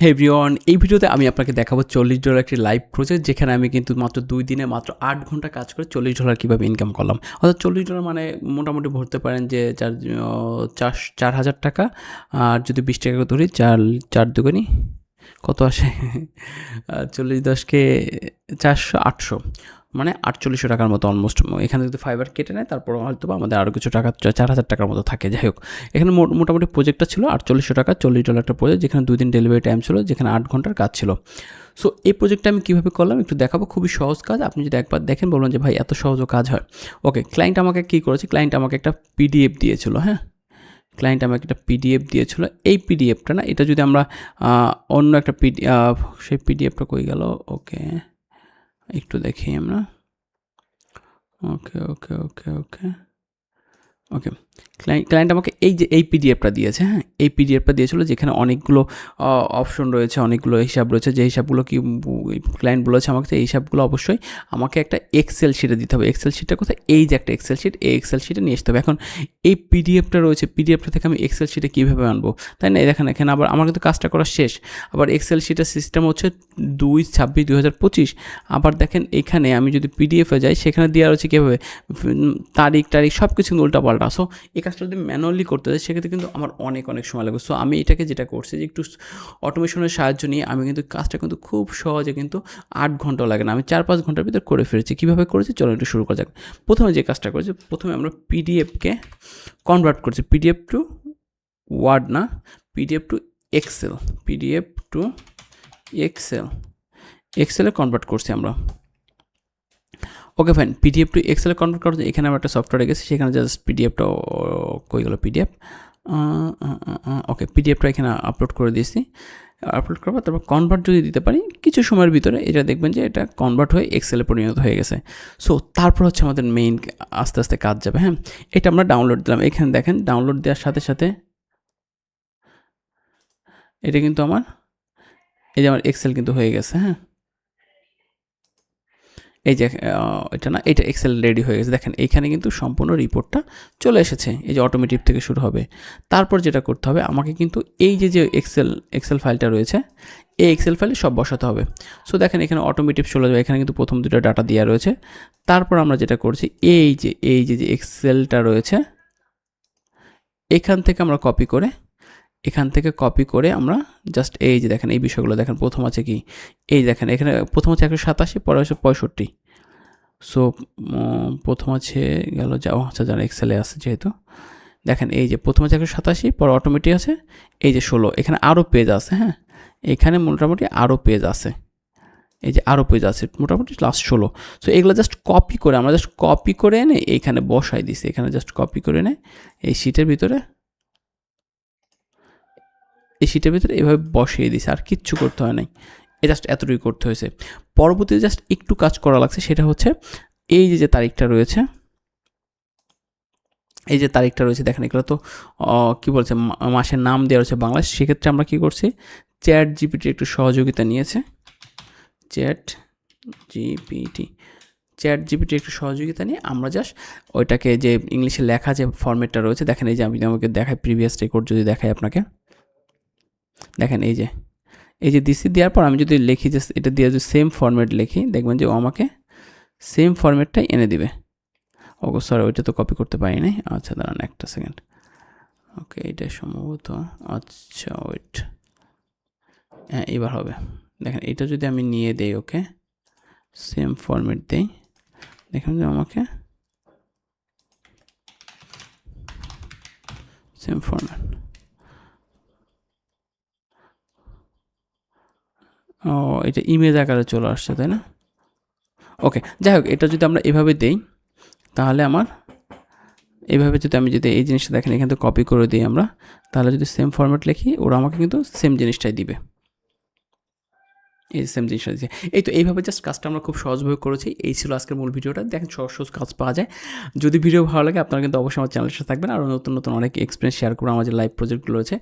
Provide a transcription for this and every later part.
হে everyone, এই ভিডিওতে আমি আপনাকে দেখাবো $40 একটি লাইভ প্রজেক্ট, যেখানে আমি কিন্তু মাত্র 2 দিনে মাত্র 8 ঘন্টা কাজ করে $40 কীভাবে ইনকাম করলাম। অর্থাৎ $40 মানে মোটামুটি ধরতে পারেন যে 4,000 টাকা। আর যদি 20 টাকা ধরি, 4 দুগুনি কত আসে? 40 10কে 400 800 মানে 4800 টাকার মতো অলমোস্ট। এখানে যদি ফাইবার কেটে নেয় তারপর হয়তো আমাদের আরও কিছু টাকা 4000 টাকার মতো থাকে। যাই হোক, এখানে মোটামুটি প্রজেক্টটা ছিল $48 টাকা, $40 একটা প্রজেক্ট, যেখানে 2 দিন ডেলিভারি টাইম ছিল, যেখানে 8 ঘন্টার কাজ ছিল। সো এই প্রজেক্টটা আমি কীভাবে করলাম একটু দেখাবো। খুবই সহজ কাজ, আপনি যদি একবার দেখেন বলবেন যে ভাই এত সহজও কাজ হয়। ওকে, ক্লায়েন্ট আমাকে কী করেছে, ক্লায়েন্ট আমাকে একটা পিডিএফ দিয়েছিল। হ্যাঁ, ক্লায়েন্ট আমাকে একটা পিডিএফ দিয়েছিল। এই পিডিএফটা না, এটা যদি আমরা অন্য একটা সেই পিডিএফটা কই গেল? ওকে, একটু দেখি আমরা। ওকে ওকে ওকে ওকে ওকে ক্লায়েন্ট আমাকে এই পিডিএফটা দিয়েছে। হ্যাঁ, এই পিডিএফটা দিয়েছিল, যেখানে অনেকগুলো অপশন রয়েছে, অনেকগুলো হিসাব রয়েছে। যে হিসাবগুলো কি ক্লায়েন্ট বলেছে আমাকে, এই হিসাবগুলো অবশ্যই আমাকে একটা এক্সেল শিটে দিতে হবে। এক্সেল শিটটা কোথায়? এই যে একটা এক্সেল শিট, এই এক্সেল শিটে নিয়ে আসতে হবে। এখন এই পিডিএফটা রয়েছে, পিডিএফটা থেকে আমি এক্সেল শিটে কীভাবে আনবো, তাই না? দেখেন, এখানে আবার আমার কিন্তু কাজটা করা শেষ। আবার এক্সেল শিটের সিস্টেম হচ্ছে 2/26/2025। আবার দেখেন, এখানে আমি যদি পিডিএফে যাই, সেখানে দেওয়া রয়েছে কীভাবে তারিখ সব কিছু উল্টাপাল্টা। সো এই কাজটা যদি ম্যানুয়ালি করতে হয়, সেক্ষেত্রে কিন্তু আমার অনেক সময় লাগবে। সো আমি এটাকে যেটা করছি, যে একটু অটোমেশনের সাহায্য নিয়ে আমি কিন্তু কাজটা কিন্তু খুব সহজে, কিন্তু 8 ঘন্টাও লাগে না, আমি 4-5 ঘন্টার ভিতর করে ফেলেছি। কীভাবে করেছি চলো একটু শুরু করা যাক। প্রথমে যে কাজটা করেছি, প্রথমে আমরা পিডিএফকে কনভার্ট করছি, পিডিএফ টু ওয়ার্ড না, PDF to Excel, PDF to এক্সেলে কনভার্ট করছি আমরা। ওকে ফাইন, পিডিএফ টু এক্সেলে কনভার্ট করতে এখানে আমার একটা সফটওয়্যার গেছে, সেখানে জাস্ট পিডিএফটা কই গেল, পিডিএফ। ওকে, পিডিএফটা এখানে আপলোড করে দিয়েছি। আপলোড করবো, তারপর কনভার্ট যদি দিতে পারি কিছু সময়ের ভিতরে, এটা দেখবেন যে এটা কনভার্ট হয়ে এক্সেলে পরিণত হয়ে গেছে। সো তারপর হচ্ছে আমাদের মেইন আস্তে আস্তে কাজ যাবে। হ্যাঁ, এটা আমরা ডাউনলোড দিলাম। এখানে দেখেন, ডাউনলোড দেওয়ার সাথে সাথে এটা কিন্তু আমার, এই যে আমার এক্সেল কিন্তু হয়ে গেছে। হ্যাঁ, এই যে এটা না, এটা এক্সেল রেডি হয়ে গেছে। দেখেন, এইখানে কিন্তু সম্পূর্ণ রিপোর্টটা চলে এসেছে। এই যে অটোমেটিক থেকে শুরু হবে। তারপর যেটা করতে হবে, আমাকে কিন্তু এই যে এক্সেল ফাইলটা রয়েছে, এই এক্সেল ফাইলে সব বসাতে হবে। সো দেখেন, এখানে অটোমেটিক চলে যাবে। এখানে কিন্তু প্রথম দুটো ডাটা দেওয়া রয়েছে। তারপর আমরা যেটা করছি, এই যে এক্সেলটা রয়েছে, এখান থেকে আমরা কপি করে আমরা জাস্ট এই যে দেখেন, এই বিষয়গুলো দেখেন। প্রথম আছে কি, এই দেখেন, এখানে প্রথম হচ্ছে 187, পরে হচ্ছে 65। সো প্রথম আছে গেল আচ্ছা, যারা এক্সেলে আছে যেহেতু, দেখেন এই যে প্রথম আছে 187, পরে অটোমেটিক আছে এই যে 16। এখানে আরও পেজ আছে। হ্যাঁ, এখানে মোটামুটি আরও পেজ আছে, এই যে আরও পেজ আছে, মোটামুটি লাস্ট 16। সো এগুলো জাস্ট কপি করে আমরা এনে এইখানে বসাই দিছি। এখানে জাস্ট কপি করে এনে এই শিটের ভিতরে এভাবে বসিয়ে দিছে, আর কিচ্ছু করতে হয় নাই। জাস্ট এতটুকুই করতে হয়েছে। পরবর্তীতে জাস্ট একটু কাজ করা লাগছে, সেটা হচ্ছে এই যে তারিখটা রয়েছে, দেখেন, এগুলো তো কী বলছে, মাসের নাম দেওয়া রয়েছে বাংলাদেশ। সেক্ষেত্রে আমরা কী করছি, চ্যাট জিপিটি একটু সহযোগিতা নিয়েছে। চ্যাট জিপিটি একটু সহযোগিতা নিয়ে আমরা জাস্ট ওইটাকে, যে ইংলিশে লেখা যে ফরম্যাটটা রয়েছে, দেখেন এই যে আমি আমাকে দেখাই, প্রিভিয়াস রেকর্ড যদি দেখাই আপনাকে, দেখেন এই যে দিছি, দেওয়ার পর আমি যদি লিখি যে এটা দিয়ে যদি সেম ফরম্যাট লিখি, দেখবেন যে ও আমাকে সেম ফরম্যাটটাই এনে দিবে। ওকে সরি, ওইটা তো কপি করতে পারি নাই। আচ্ছা দাঁড়ান একটা সেকেন্ড। ওকে, এটা সম্ভবত, আচ্ছা ওয়েট, হ্যাঁ এবার হবে। দেখেন, এটা যদি আমি নিয়ে দেই, ওকে সেম ফরম্যাট দেই, দেখেন যে আমাকে সেম ফরম্যাট, ও এটা ইমেজ আকারে চলে আসছে, তাই না? ওকে, যাই হোক, এটা যদি আমরা এভাবে দেই, তাহলে আমার এইভাবে যদি এই জিনিসটা দেখেন, এখান থেকে কপি করে দিই আমরা, তাহলে যদি সেম ফরম্যাট লিখি, ওরা আমাকে কিন্তু সেম জিনিসটাই দিবে। এই সেম জিনিসটা দিচ্ছে। এই তো এইভাবে জাস্ট কাজটা আমরা খুব সহজভাবে করেছি। এই ছিল আজকের মূল ভিডিওটা। দেখেন, সহজ কাজ পাওয়া যায়। যদি ভিডিও ভালো লাগে, আপনারা কিন্তু অবশ্যই আমার চ্যানেলের সাথে থাকবেন। আর নতুন অনেক এক্সপিরিয়েন্স শেয়ার করবো, আমার যে লাইভ প্রজেক্টগুলো রয়েছে।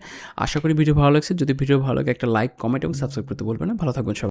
আশা করি ভিডিও ভালো লাগছে। যদি ভিডিও ভালো লাগে, একটা লাইক, কমেন্ট এবং সাবস্ক্রাইব করতে বলবেন না। ভালো থাকবেন সবাই।